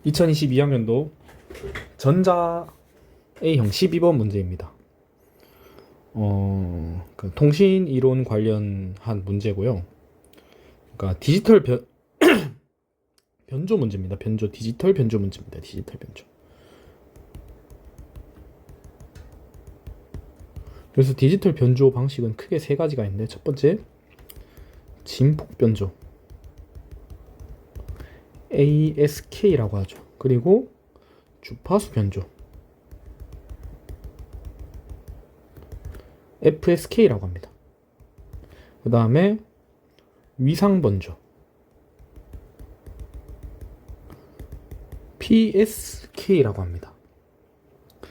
2022학년도 전자 A형 12번 문제입니다. 통신 이론 관련한 문제고요. 그러니까 디지털 변조 문제입니다. 디지털 변조 문제입니다. 디지털 변조. 그래서 디지털 변조 방식은 크게 세 가지가 있는데, 첫 번째 진폭 변조, ASK라고 하죠. 그리고 주파수 변조, FSK라고 합니다. 그 다음에 위상 변조, PSK라고 합니다.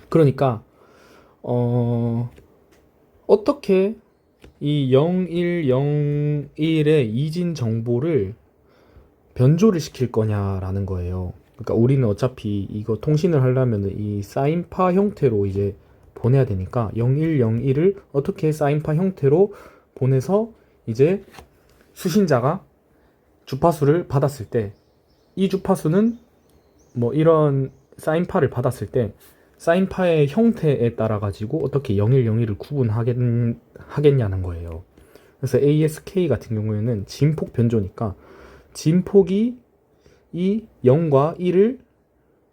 그러니까 어떻게 이 0101의 이진 정보를 변조를 시킬 거냐라는 거예요. 그러니까 우리는 어차피 이거 통신을 하려면 이 사인파 형태로 이제 보내야 되니까 0101을 어떻게 사인파 형태로 보내서 이제 수신자가 주파수를 받았을 때, 이 주파수는 뭐 이런 사인파를 받았을 때 사인파의 형태에 따라 가지고 어떻게 0101을 구분하겠냐는 거예요. 그래서 ASK 같은 경우에는 진폭 변조니까 진폭이 이 0과 1을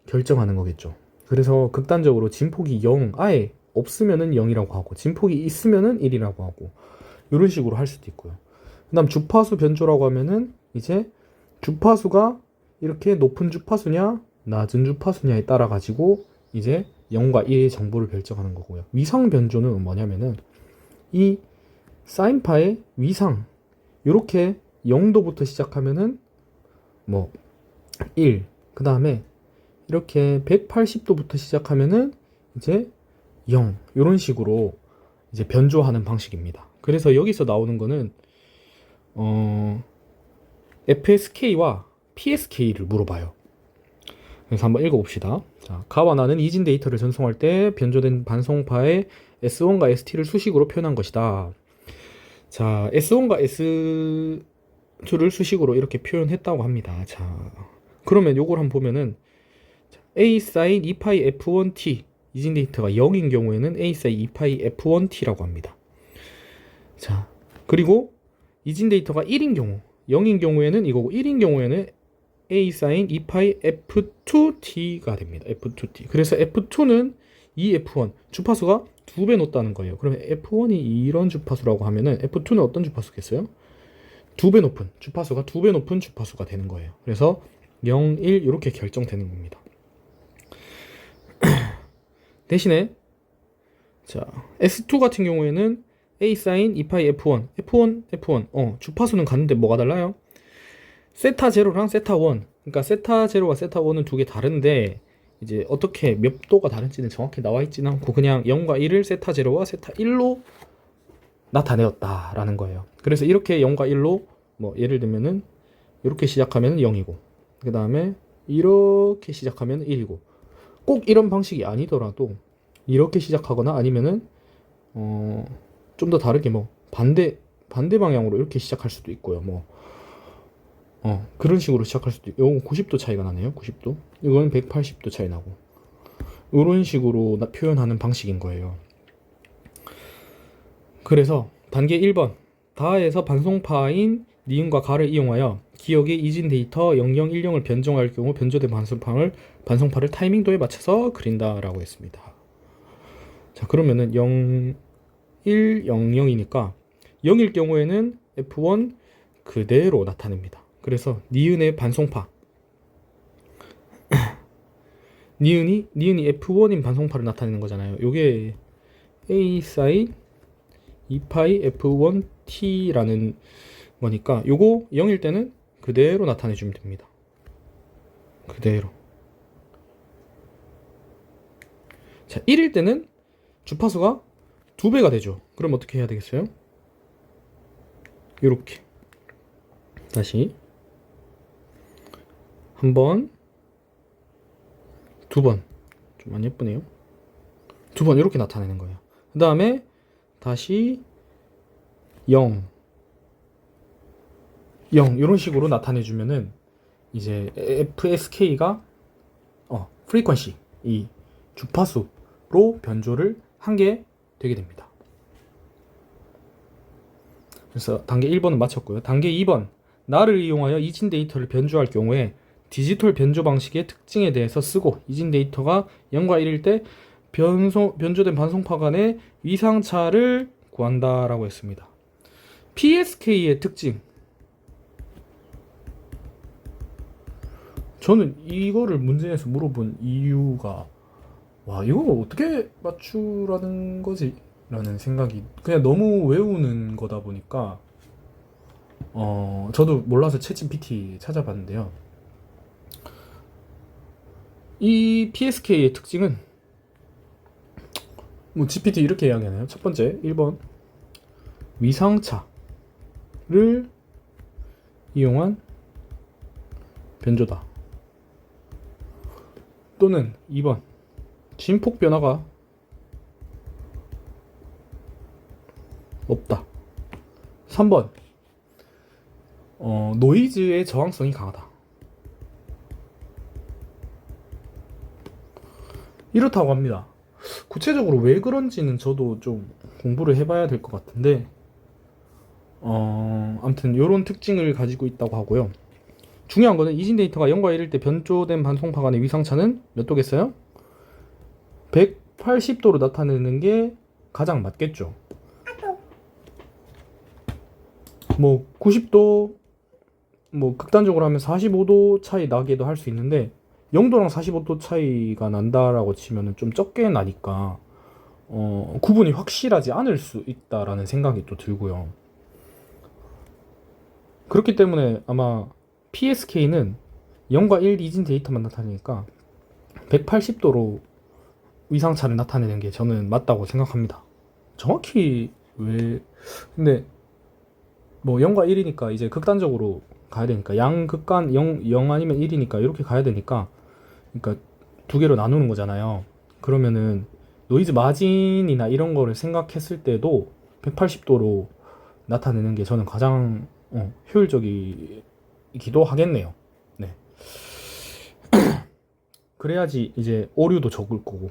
결정하는 거겠죠. 그래서 극단적으로 진폭이 0 아예 없으면은 0이라고 하고, 진폭이 있으면은 1이라고 하고, 이런 식으로 할 수도 있고요. 그 다음 주파수 변조라고 하면은 이제 주파수가 이렇게 높은 주파수냐 낮은 주파수냐에 따라 가지고 이제 0과 1의 정보를 결정하는 거고요. 위상 변조는 뭐냐면은 이 사인파의 위상, 이렇게 0도부터 시작하면은 뭐 1, 그 다음에 이렇게 180도부터 시작하면은 이제 0, 이런 식으로 이제 변조하는 방식입니다. 그래서 여기서 나오는 거는 FSK와 PSK를 물어봐요. 그래서 한번 읽어봅시다. 자, 가와 나는 이진 데이터를 전송할 때 변조된 반송파의 S1과 ST를 수식으로 표현한 것이다. 자, S1과 S2를 수식으로 이렇게 표현했다고 합니다. 자, 그러면 요걸 한번 보면은 A sin 2파이 F1t, 이진 데이터가 0인 경우에는 A sin 2파이 F1t라고 합니다. 자, 그리고 이진 데이터가 1인 경우, 0인 경우에는 이거고, 1인 경우에는 A sin 2파이 F2t가 됩니다. F2t. 그래서 F2는 이 F1, 주파수가 2배 높다는 거예요. 그러면 F1이 이런 주파수라고 하면은 F2는 어떤 주파수겠어요? 2배 높은, 주파수가 2배 높은 주파수가 되는 거예요. 그래서 0, 1 이렇게 결정되는 겁니다. 대신에 자, S2 같은 경우에는 A sin 2파이 F1, 주파수는 같은데 뭐가 달라요? 세타 제로랑 세타 1, 그러니까 세타 제로와 세타 1은 두 개 다른데 이제 어떻게 몇 도가 다른지는 정확히 나와 있지는 않고 그냥 0과 1을 세타 제로와 세타 1로 나타내었다라는 거예요. 그래서 이렇게 0과 1로 뭐 예를 들면은 이렇게 시작하면 0이고, 그 다음에 이렇게 시작하면 1이고, 꼭 이런 방식이 아니더라도 이렇게 시작하거나 아니면은 좀 더 다르게 뭐 반대 방향으로 이렇게 시작할 수도 있고요. 뭐 그런 식으로 시작할 수도 있고, 이건 90도 차이가 나네요. 90도. 이건 180도 차이 나고, 이런 식으로 표현하는 방식인 거예요. 그래서 단계 1번, 다에서 반송파인 니은과 가를 이용하여 기억의 이진 데이터 0010을 변종할 경우 변조된 반송파를 타이밍도에 맞춰서 그린다라고 했습니다. 자, 그러면은 0100이니까 0일 경우에는 F1 그대로 나타냅니다. 그래서 니은의 반송파, 니은이 F1인 반송파를 나타내는 거잖아요. 요게 A sin 2파이 F1t라는 거니까 요거 0일 때는 그대로 나타내 주면 됩니다. 그대로. 자, 1일 때는 주파수가 2배가 되죠. 그럼 어떻게 해야 되겠어요? 요렇게 다시 한 번, 두 번, 좀 안 예쁘네요. 두 번 이렇게 나타내는 거예요. 그 다음에 다시 0 이런 식으로 나타내주면은 이제 FSK가 frequency, 이 주파수로 변조를 한 게 되게 됩니다. 그래서 단계 1번은 마쳤고요. 단계 2번, 날을 이용하여 이진 데이터를 변조할 경우에 디지털 변조 방식의 특징에 대해서 쓰고 이진 데이터가 0과 1일 때 변조된 반송파 간의 위상차를 구한다라고 했습니다. PSK의 특징, 저는 이거를 문제에서 물어본 이유가 와 이거 어떻게 맞추라는 거지? 라는 생각이 그냥 너무 외우는 거다 보니까 저도 몰라서 챗GPT 찾아봤는데요. 이 PSK의 특징은 뭐 GPT 이렇게 이야기하나요? 첫 번째 1번 위상차를 이용한 변조다. 또는 2번 진폭 변화가 없다. 3번 노이즈의 저항성이 강하다. 이렇다고 합니다. 구체적으로 왜 그런지는 저도 좀 공부를 해봐야 될 것 같은데 아무튼 이런 특징을 가지고 있다고 하고요. 중요한 거는 이진 데이터가 0과 1일 때 변조된 반송파 간의 위상차는 몇 도겠어요? 180도로 나타내는 게 가장 맞겠죠. 뭐 90도 뭐 극단적으로 하면 45도 차이 나게도 할 수 있는데 0도랑 45도 차이가 난다라고 치면은 좀 적게 나니까 구분이 확실하지 않을 수 있다라는 생각이 또 들고요. 그렇기 때문에 아마 PSK는 0과 1 이진 데이터만 나타내니까 180도로 위상차를 나타내는 게 저는 맞다고 생각합니다. 정확히 왜 근데 뭐 0과 1이니까 이제 극단적으로 가야 되니까 양극간 0 아니면 1이니까 이렇게 가야 되니까 그러니까 두 개로 나누는 거잖아요. 그러면은 노이즈 마진이나 이런 거를 생각했을 때도 180도로 나타내는 게 저는 가장 효율적이기도 하겠네요. 네. 그래야지 이제 오류도 적을 거고.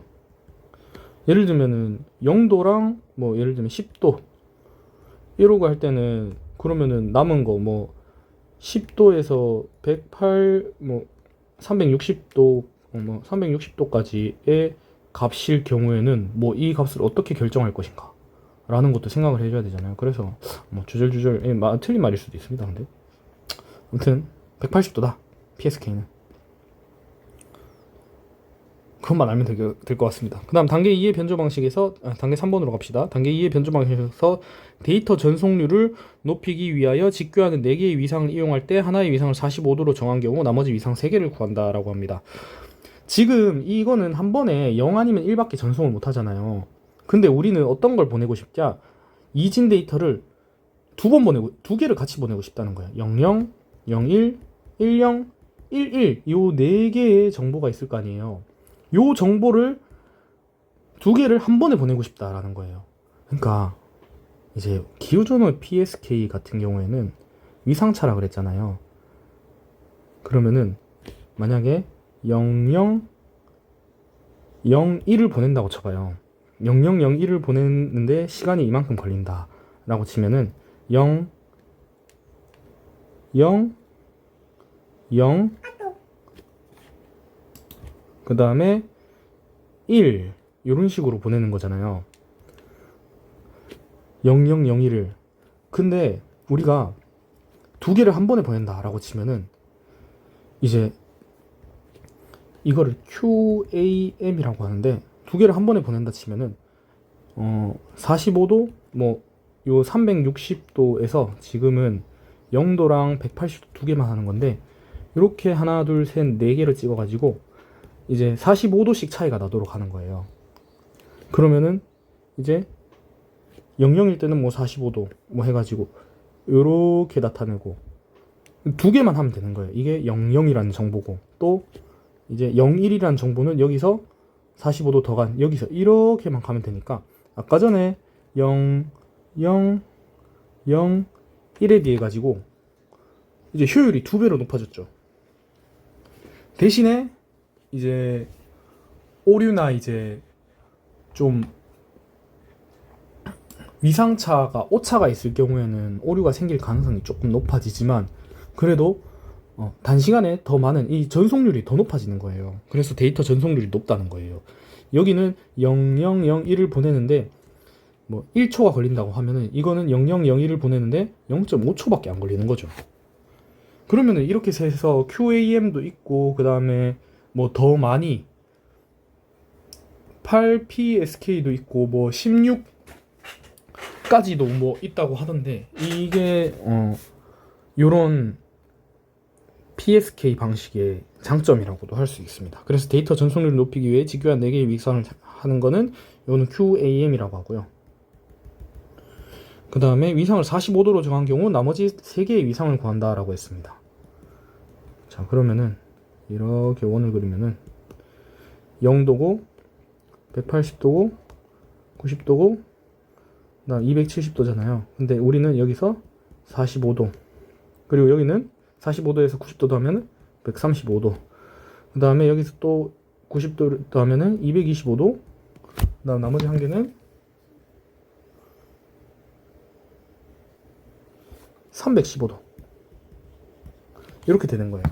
예를 들면은 0도랑 뭐 예를 들면 10도 이러고 할 때는 그러면은 남은 거 뭐 10도에서 108 뭐 360도 뭐 360도까지의 값일 경우에는 뭐 이 값을 어떻게 결정할 것인가 라는 것도 생각을 해줘야 되잖아요. 그래서 뭐 주절주절 틀린 말일 수도 있습니다. 근데 아무튼 180도다 PSK는 그것만 알면 될 것 같습니다. 그 다음 단계 2의 변조 방식에서 단계 3번으로 갑시다. 단계 2의 변조 방식에서 데이터 전송률을 높이기 위하여 직교하는 4개의 위상을 이용할 때 하나의 위상을 45도로 정한 경우 나머지 위상 3개를 구한다라고 합니다. 지금 이거는 한 번에 0 아니면 1밖에 전송을 못 하잖아요. 근데 우리는 어떤 걸 보내고 싶냐? 이진 데이터를 두 개를 같이 보내고 싶다는 거예요. 00, 01, 10, 11 요 4개의 정보가 있을 거 아니에요. 요 정보를 두 개를 한 번에 보내고 싶다라는 거예요. 그러니까 이제 기후전원 PSK 같은 경우에는 위상차라 그랬잖아요. 그러면은 만약에 00, 01을 보낸다고 쳐봐요. 0001을 보냈는데 시간이 이만큼 걸린다 라고 치면은 0, 0, 0 그 다음에 1 이런 식으로 보내는 거잖아요. 0001을 근데 우리가 두 개를 한 번에 보낸다 라고 치면은 이제 이거를 QAM이라고 하는데 두 개를 한 번에 보낸다 치면은 45도 뭐 요 360도에서 지금은 0도랑 180도 두 개만 하는 건데 이렇게 하나 둘 셋 네 개를 찍어 가지고 이제 45도씩 차이가 나도록 하는 거예요. 그러면은 이제 00일 때는 뭐 45도 뭐 해가지고 요렇게 나타내고 두 개만 하면 되는 거예요. 이게 00이라는 정보고 또 이제 01이라는 정보는 여기서 45도 더 간 여기서 이렇게만 가면 되니까 아까 전에 0, 0, 0, 1에 비해 가지고 이제 효율이 2배로 높아졌죠. 대신에 이제 오류나 이제 좀 위상차가 오차가 있을 경우에는 오류가 생길 가능성이 조금 높아지지만 그래도 단시간에 더 많은 이 전송률이 더 높아지는 거예요. 그래서 데이터 전송률이 높다는 거예요. 여기는 0001을 보내는데 뭐 1초가 걸린다고 하면은 이거는 0001을 보내는데 0.5초밖에 안 걸리는 거죠. 그러면은 이렇게 해서 QAM도 있고 그 다음에 뭐 더 많이 8PSK도 있고 뭐 16까지도 뭐 있다고 하던데 이게 요런 PSK 방식의 장점이라고도 할 수 있습니다. 그래서 데이터 전송률을 높이기 위해 직교한 4개의 위상을 하는 거는 요는 QAM이라고 하고요. 그 다음에 위상을 45도로 정한 경우 나머지 3개의 위상을 구한다라고 했습니다. 자, 그러면은 이렇게 원을 그리면은 0도고 180도고 90도고 그다음 270도잖아요. 근데 우리는 여기서 45도 그리고 여기는 45도에서 90도 더하면 135도 그 다음에 여기서 또 90도 더하면 225도 그 다음 나머지 한 개는 315도 이렇게 되는 거예요.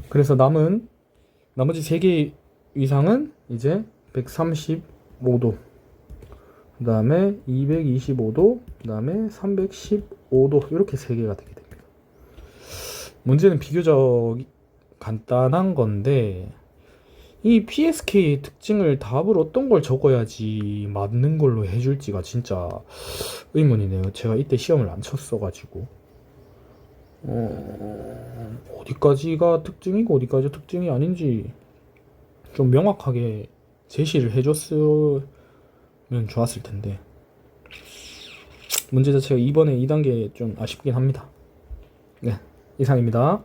그래서 남은 나머지 3개 이상은 이제 135도 그 다음에 225도 그 다음에 315도 이렇게 3개가 되게 됩니다. 문제는 비교적 간단한 건데 이 PSK의 특징을 답을 어떤 걸 적어야지 맞는 걸로 해줄지가 진짜 의문이네요. 제가 이때 시험을 안 쳤어가지고 어디까지가 특징이고 어디까지가 특징이 아닌지 좀 명확하게 제시를 해줬으면 좋았을 텐데 문제 자체가 이번에 2단계 좀 아쉽긴 합니다. 네, 이상입니다.